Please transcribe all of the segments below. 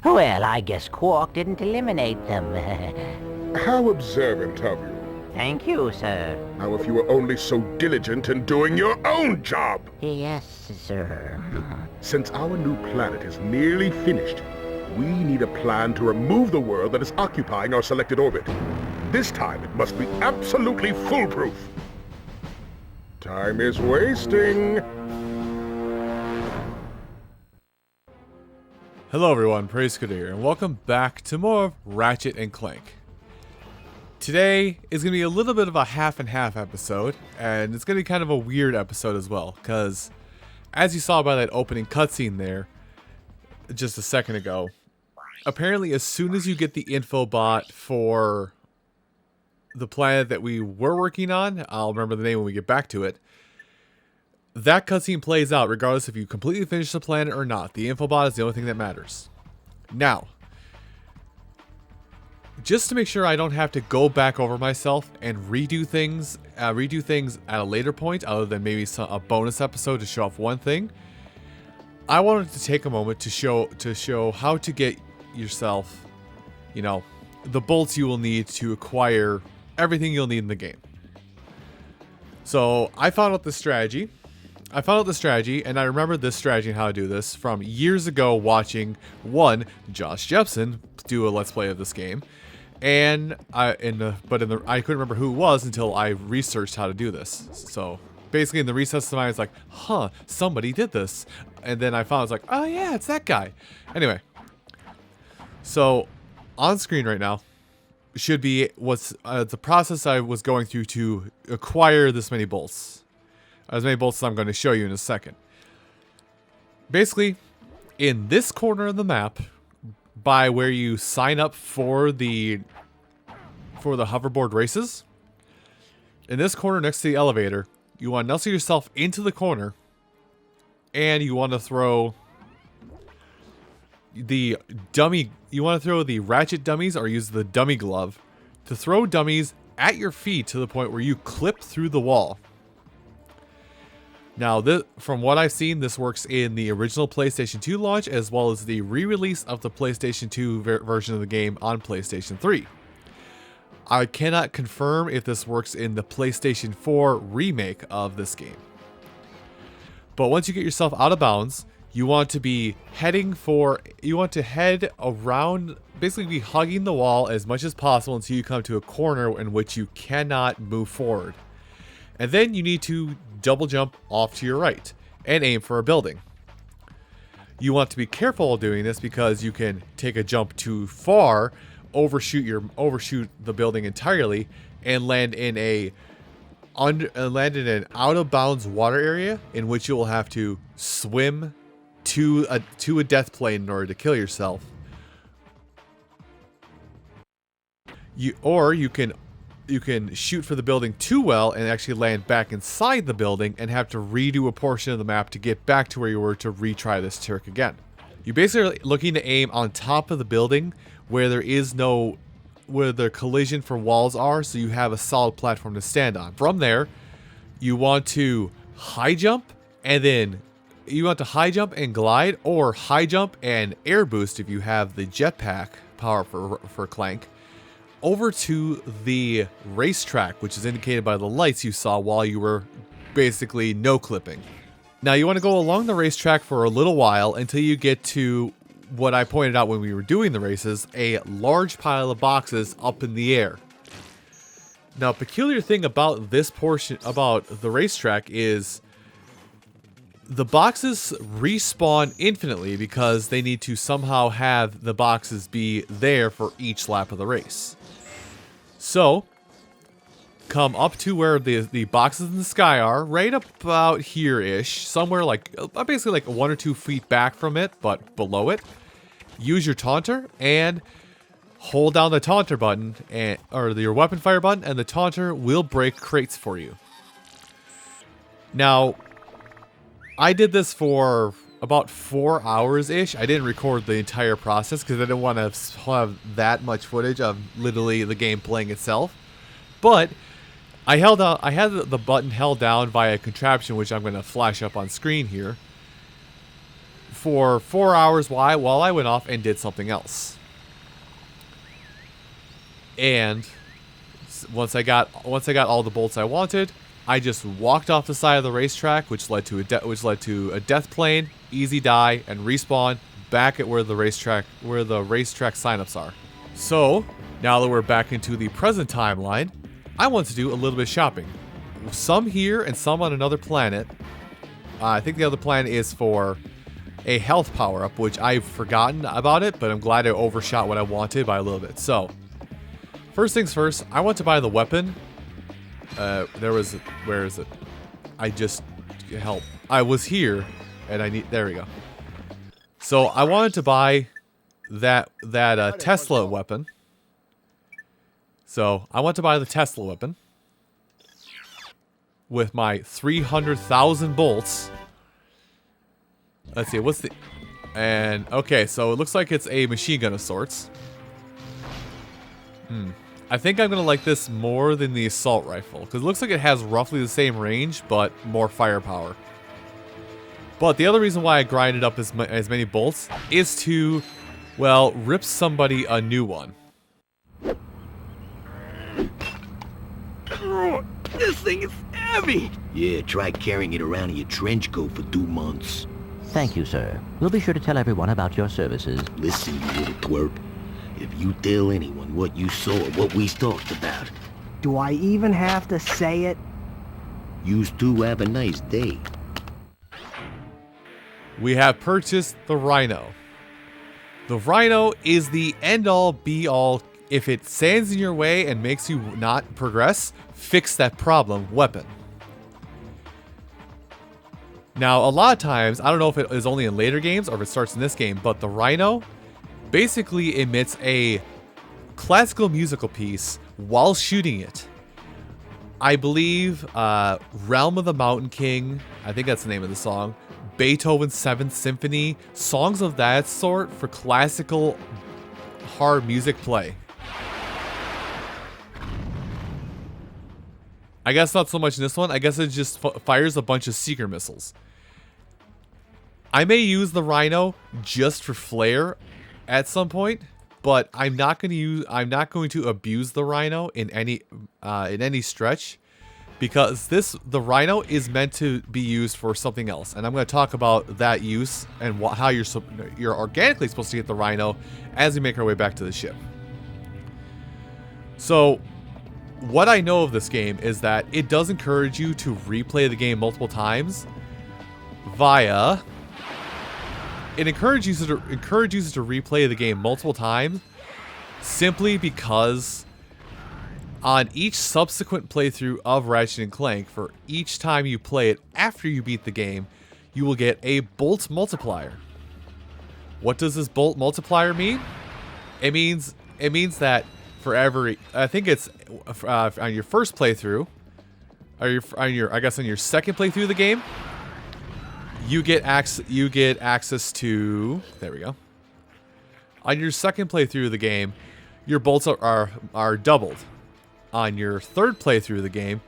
Well, I guess Quark didn't eliminate them. How observant of you. Thank you, sir. Now, if you were only so diligent in doing your own job! Yes, sir. Since our new planet is nearly finished, we need a plan to remove the world that is occupying our selected orbit. This time, it must be absolutely foolproof. Time is wasting. Hello everyone, Praise Good here, and welcome back to more of Ratchet and Clank. Today is going to be a little bit of a half and half episode, and it's going to be kind of a weird episode as well, because as you saw by that opening cutscene there, just a second ago, apparently as soon as you get the info bot for the planet that we were working on, I'll remember the name when we get back to it, that cutscene plays out regardless if you completely finish the planet or not. The info bot is the only thing that matters. Now, just to make sure I don't have to go back over myself and redo things at a later point, other than maybe a bonus episode to show off one thing, I wanted to take a moment to show how to get yourself, the bolts you will need to acquire everything you'll need in the game. So I found out the strategy. And I remember this strategy and how to do this from years ago watching Josh Jepson do a Let's Play of this game. And I couldn't remember who it was until I researched how to do this. So basically in the recess of my mind, it's like, somebody did this. And then I found, it's like, oh yeah, it's that guy. Anyway, so on screen right now should be what's the process I was going through to acquire this many bolts. As many bolts as I'm going to show you in a second. Basically, in this corner of the map, by where you sign up for the hoverboard races, in this corner next to the elevator, you want to nestle yourself into the corner, and you want to throw the ratchet dummies, or use the dummy glove to throw dummies at your feet to the point where you clip through the wall. Now, from what I've seen, this works in the original PlayStation 2 launch, as well as the re-release of the PlayStation 2 version of the game on PlayStation 3. I cannot confirm if this works in the PlayStation 4 remake of this game. But once you get yourself out of bounds, you want to head around, basically be hugging the wall as much as possible until you come to a corner in which you cannot move forward. And then you need to double jump off to your right and aim for a building. You want to be careful while doing this because you can take a jump too far, overshoot the building entirely, and land in an out of bounds water area in which you will have to swim to a death plane in order to kill yourself. You can shoot for the building too well and actually land back inside the building and have to redo a portion of the map to get back to where you were to retry this trick again. You're basically looking to aim on top of the building where the collision for walls are, so you have a solid platform to stand on. From there, you want to high jump and glide, or high jump and air boost if you have the jetpack power for Clank, over to the racetrack, which is indicated by the lights you saw while you were basically no-clipping. Now you want to go along the racetrack for a little while until you get to what I pointed out when we were doing the races, a large pile of boxes up in the air. Now, a peculiar thing about this portion, about the racetrack, is the boxes respawn infinitely because they need to somehow have the boxes be there for each lap of the race. So, come up to where the boxes in the sky are, right about here-ish, somewhere basically like 1 or 2 feet back from it, but below it. Use your taunter and hold down the taunter button, or your weapon fire button, and the taunter will break crates for you. Now, I did this for about 4 hours-ish. I didn't record the entire process because I didn't want to have that much footage of literally the game playing itself. But I had the button held down via a contraption, which I'm going to flash up on screen here, for 4 hours while I went off and did something else. And once I got all the bolts I wanted, I just walked off the side of the racetrack, which led to a death plane, easy die, and respawn back at where the racetrack signups are. So now that we're back into the present timeline, I want to do a little bit of shopping. Some here and some on another planet. I think the other planet is for a health power-up, which I've forgotten about it, but I'm glad I overshot what I wanted by a little bit. So, first things first, I want to buy the weapon. Where is it? I was here, and there we go. So, I wanted to buy that Tesla weapon. So, I want to buy the Tesla weapon with my 300,000 bolts. Let's see, okay, so it looks like it's a machine gun of sorts. I think I'm gonna like this more than the assault rifle, because it looks like it has roughly the same range, but more firepower. But the other reason why I grinded up as many bolts is to, well, rip somebody a new one. Oh, this thing is heavy! Yeah, try carrying it around in your trench coat for 2 months. Thank you, sir. We'll be sure to tell everyone about your services. Listen, you little twerp. If you tell anyone what you saw or what we talked about... Do I even have to say it? Yous two have a nice day. We have purchased the Rhino. The Rhino is the end-all, be-all, if it stands in your way and makes you not progress, fix that problem weapon. Now, a lot of times, I don't know if it is only in later games or if it starts in this game, but the Rhino basically emits a classical musical piece while shooting it. I believe Realm of the Mountain King, I think that's the name of the song, Beethoven's 7th Symphony, songs of that sort for classical hard music play. I guess not so much in this one. I guess it just fires a bunch of seeker missiles. I may use the Rhino just for flair at some point, but I'm not going to abuse the Rhino in any stretch, because the Rhino is meant to be used for something else, and I'm going to talk about that use and how you're organically supposed to get the Rhino as we make our way back to the ship. So, what I know of this game is that it does encourage you to replay the game multiple times via... It encourages you to replay the game multiple times simply because on each subsequent playthrough of Ratchet and Clank, for each time you play it after you beat the game, you will get a bolt multiplier. What does this bolt multiplier mean? It means that for every, I think it's on your first playthrough, or on your second playthrough of the game, you get access to, there we go. On your second playthrough of the game, your bolts are doubled. On your third playthrough of the game,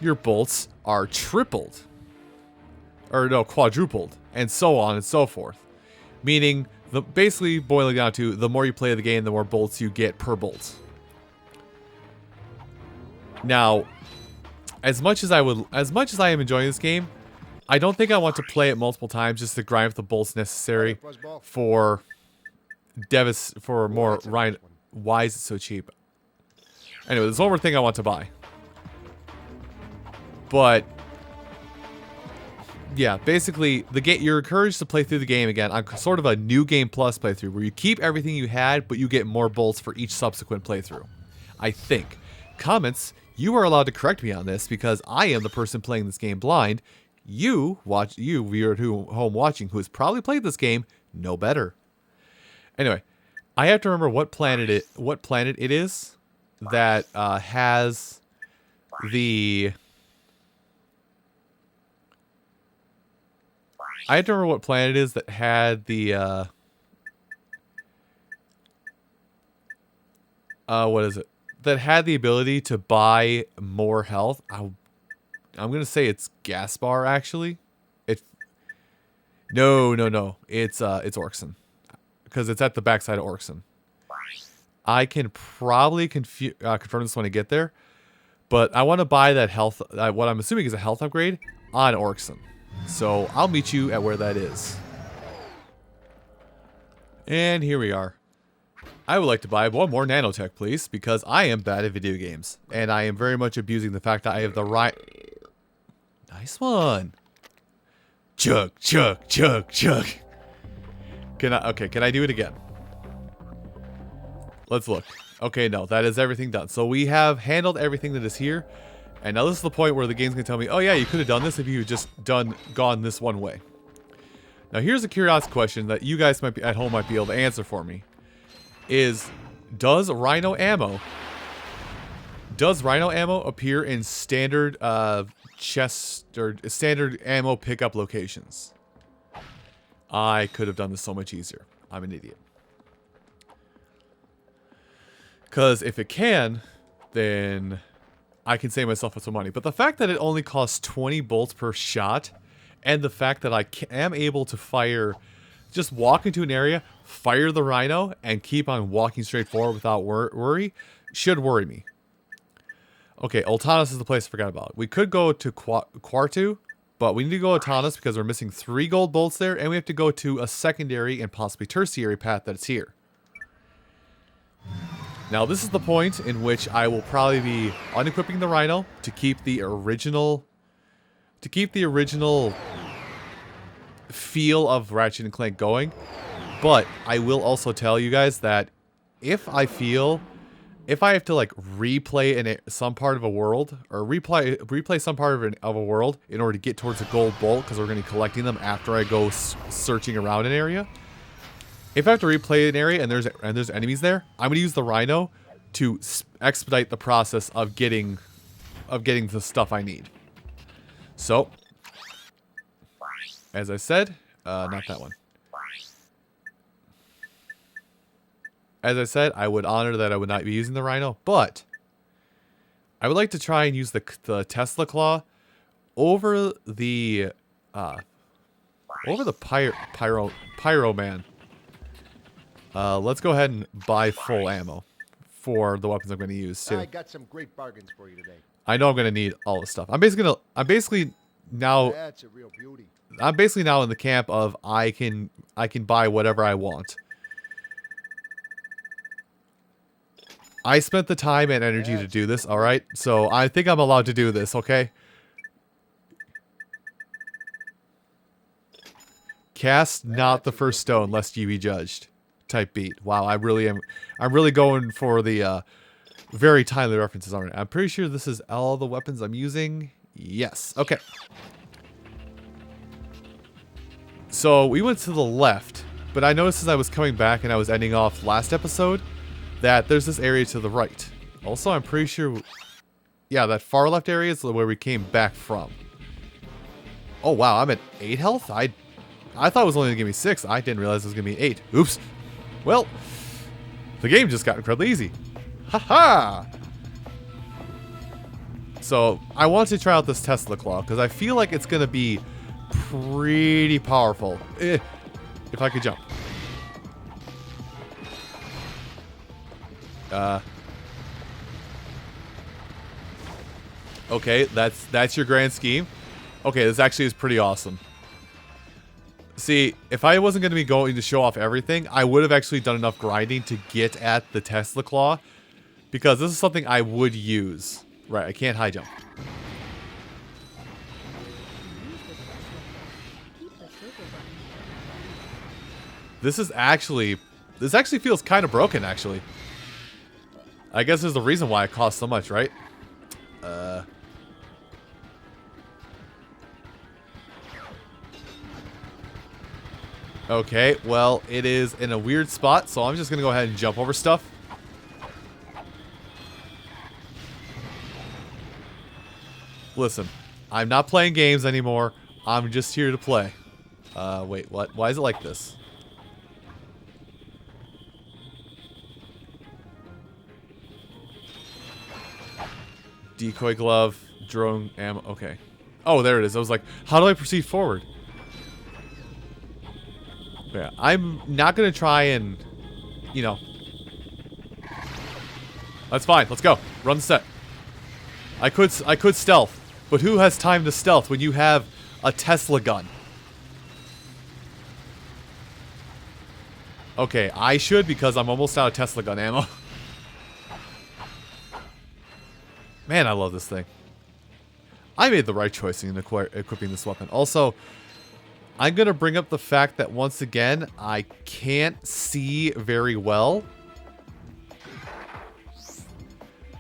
your bolts are tripled. Or no, quadrupled, and so on and so forth. Meaning, basically boiling down to, the more you play the game, the more bolts you get per bolt. Now, as much as I am enjoying this game, I don't think I want to play it multiple times just to grind up the bolts necessary for more Rhino. Why is it so cheap? Anyway, there's one more thing I want to buy. But yeah, basically you're encouraged to play through the game again on sort of a new game plus playthrough where you keep everything you had, but you get more bolts for each subsequent playthrough. I think. Comments, you are allowed to correct me on this because I am the person playing this game blind. You viewer at home watching who has probably played this game, know better. Anyway, I have to remember what planet it is that has the... I have to remember what planet it is that had the... what is it? That had the ability to buy more health. I'm gonna say it's Gaspar, actually. No, no, no. It's Orkson. Because it's at the backside of Orkson. I can probably confirm this when I get there. But I want to buy that health, what I'm assuming is a health upgrade, on Orkson. So I'll meet you at where that is. And here we are. I would like to buy one more nanotech, please, because I am bad at video games. And I am very much abusing the fact that I have the right... Nice one. Chug, chug, chug, chug. Can I do it again? Let's look. Okay, no, that is everything done. So we have handled everything that is here. And now this is the point where the game's going to tell me, oh yeah, you could have done this if you had just gone this one way. Now here's a curious question that you guys might be at home might be able to answer for me. Does Rhino ammo appear in standard chest or standard ammo pickup locations? I could have done this so much easier. I'm an idiot. Because if it can, then I can save myself some money. But the fact that it only costs 20 bolts per shot, and the fact that I am able to fire, just walk into an area, fire the Rhino, and keep on walking straight forward without worry, should worry me. Okay, Ultanis is the place I forgot about. We could go to Quartu, but we need to go Ultanis because we're missing 3 gold bolts there, and we have to go to a secondary and possibly tertiary path that's here. Now this is the point in which I will probably be unequipping the Rhino to keep the original feel of Ratchet and Clank going. But I will also tell you guys that if I have to like replay some part of a world, or replay some part of a world in order to get towards a gold bolt, because we're going to be collecting them after I go searching around an area. If I have to replay an area and there's enemies there, I'm going to use the Rhino to expedite the process of getting the stuff I need. So, as I said, not that one. As I said, I would honor that I would not be using the Rhino, but I would like to try and use the Tesla Claw over the Pyro Man. Let's go ahead and buy full ammo for the weapons I'm going to use too. I got some great bargains for you today. I know I'm going to need all this stuff. I'm basically now That's a real beauty. I'm basically now in the camp of I can buy whatever I want. I spent the time and energy to do this, all right? So I think I'm allowed to do this, okay? Cast not the first stone lest ye be judged. Type beat. Wow, I'm really going for the very timely references on it. I'm pretty sure this is all the weapons I'm using. Yes. Okay. So we went to the left, but I noticed as I was coming back and I was ending off last episode that there's this area to the right. Also, I'm pretty sure, yeah, that far left area is where we came back from. Oh wow, I'm at 8 health? I thought it was only going to give me 6. I didn't realize it was going to be 8. Oops. Well, the game just got incredibly easy. Haha! So, I want to try out this Tesla Claw, because I feel like it's going to be pretty powerful. If I could jump. Okay, that's your grand scheme. Okay, this actually is pretty awesome. See, if I wasn't going to be going to show off everything, I would have actually done enough grinding to get at the Tesla Claw. Because this is something I would use. Right, I can't high jump. This actually feels kind of broken, actually. I guess there's the reason why it costs so much, right? Okay, well, it is in a weird spot, so I'm just gonna go ahead and jump over stuff. Listen, I'm not playing games anymore. I'm just here to play. Wait, what? Why is it like this? Decoy glove, drone ammo. Okay. Oh, there it is. I was like, how do I proceed forward? Yeah, I'm not gonna try and, you know. That's fine. Let's go. Run the set. I could stealth, but who has time to stealth when you have a Tesla gun? Okay, I should because I'm almost out of Tesla gun ammo. Man, I love this thing. I made the right choice in equipping this weapon. Also, I'm going to bring up the fact that once again, I can't see very well.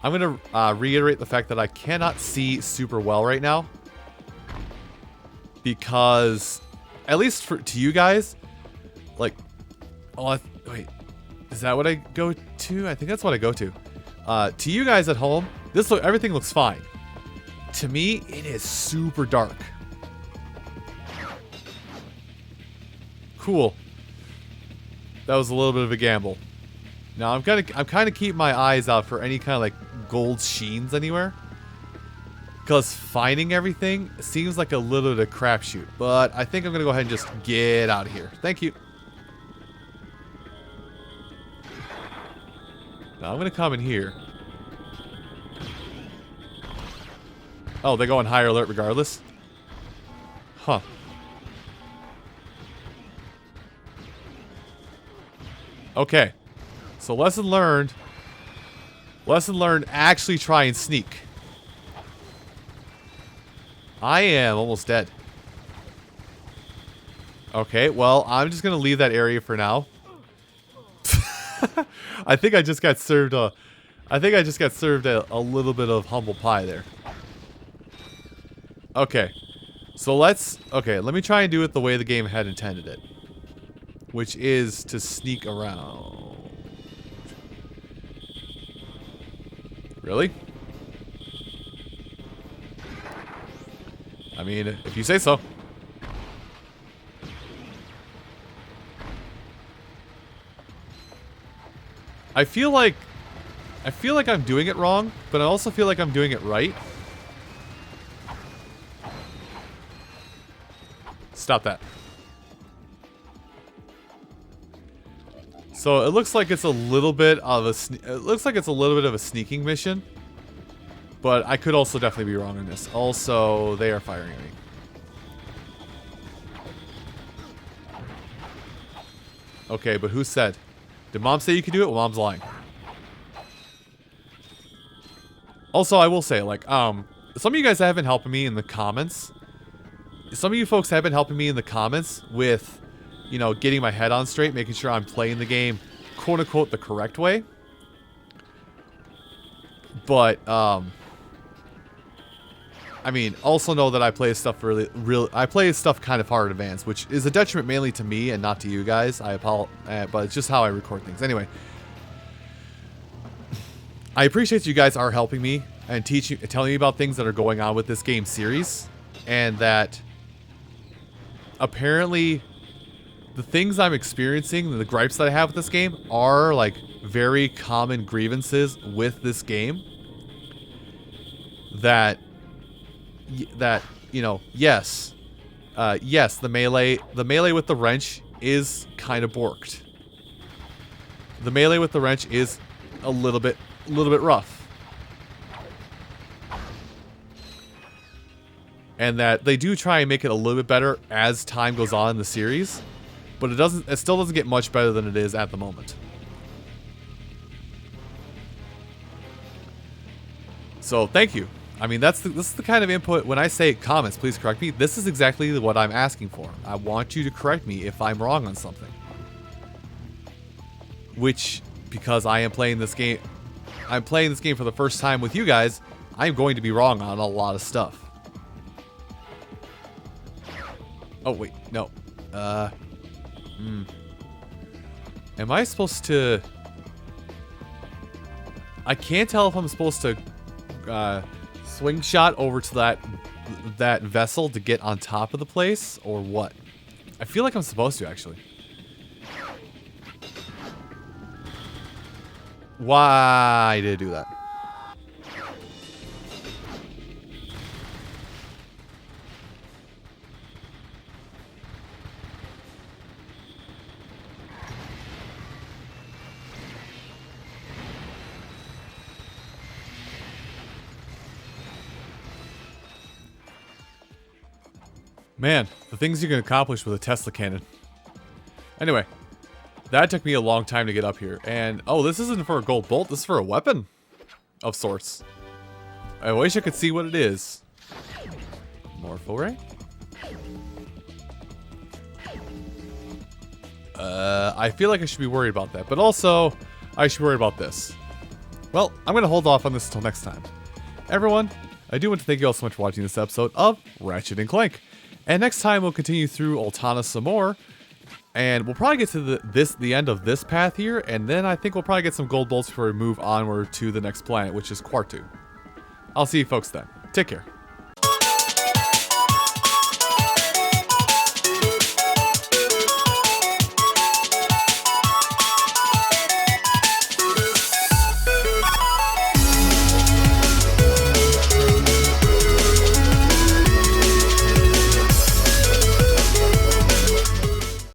I'm going to reiterate the fact that I cannot see super well right now. Because, at least to you guys, like, oh, wait, is that what I go to? I think that's what I go to. To you guys at home, everything looks fine. To me, it is super dark. Cool. That was a little bit of a gamble. Now I'm kind of keeping my eyes out for any kind of like gold sheens anywhere, because finding everything seems like a little bit of a crapshoot. But I think I'm gonna go ahead and just get out of here. Thank you. Now I'm gonna come in here. Oh, they go on higher alert regardless. Huh. Okay. So lesson learned. Lesson learned, actually try and sneak. I am almost dead. Okay, well, I'm just going to leave that area for now. I think I just got served a little bit of humble pie there. Okay. So let me try and do it the way the game had intended it. Which is to sneak around. Really? I mean, if you say so. I feel like I'm doing it wrong, but I also feel like I'm doing it right. Stop that. So it looks like it's a little bit of a sneaking mission, but I could also definitely be wrong on this. Also, they are firing at me. Okay, but who said? Did Mom say you could do it? Well, Mom's lying. Also, I will say, like, some of you guys have been helping me in the comments. Some of you folks have been helping me in the comments with, you know, getting my head on straight, making sure I'm playing the game, quote-unquote, the correct way. But, I mean, also know that I play stuff I play stuff kind of hard advanced, which is a detriment mainly to me and not to you guys. I apologize, but it's just how I record things. Anyway, I appreciate you guys are helping me and telling me about things that are going on with this game series, and that apparently the things I'm experiencing, the gripes that I have with this game, are like very common grievances with this game. That you know, yes, the melee with the wrench is kind of borked. The melee with the wrench is a little bit rough. And that they do try and make it a little bit better as time goes on in the series, but it still doesn't get much better than it is at the moment. So thank you. I mean, this is the kind of input. When I say comments, please correct me, this is exactly what I'm asking for. I want you to correct me if I'm wrong on something. Which, because I am playing this game, I'm playing this game for the first time with you guys, I'm going to be wrong on a lot of stuff. Oh, wait, no. Am I supposed to... I can't tell if I'm supposed to swing shot over to that vessel to get on top of the place, or what. I feel like I'm supposed to, actually. Why did I do that? Man, the things you can accomplish with a Tesla cannon. Anyway, that took me a long time to get up here. And, oh, this isn't for a gold bolt. This is for a weapon of sorts. I wish I could see what it is. Morpho Ray? I feel like I should be worried about that. But also, I should worry about this. Well, I'm going to hold off on this until next time. Everyone, I do want to thank you all so much for watching this episode of Ratchet and Clank. And next time we'll continue through Altana some more. And we'll probably get to the end of this path here. And then I think we'll probably get some gold bolts before we move onward to the next planet, which is Quartu. I'll see you folks then. Take care.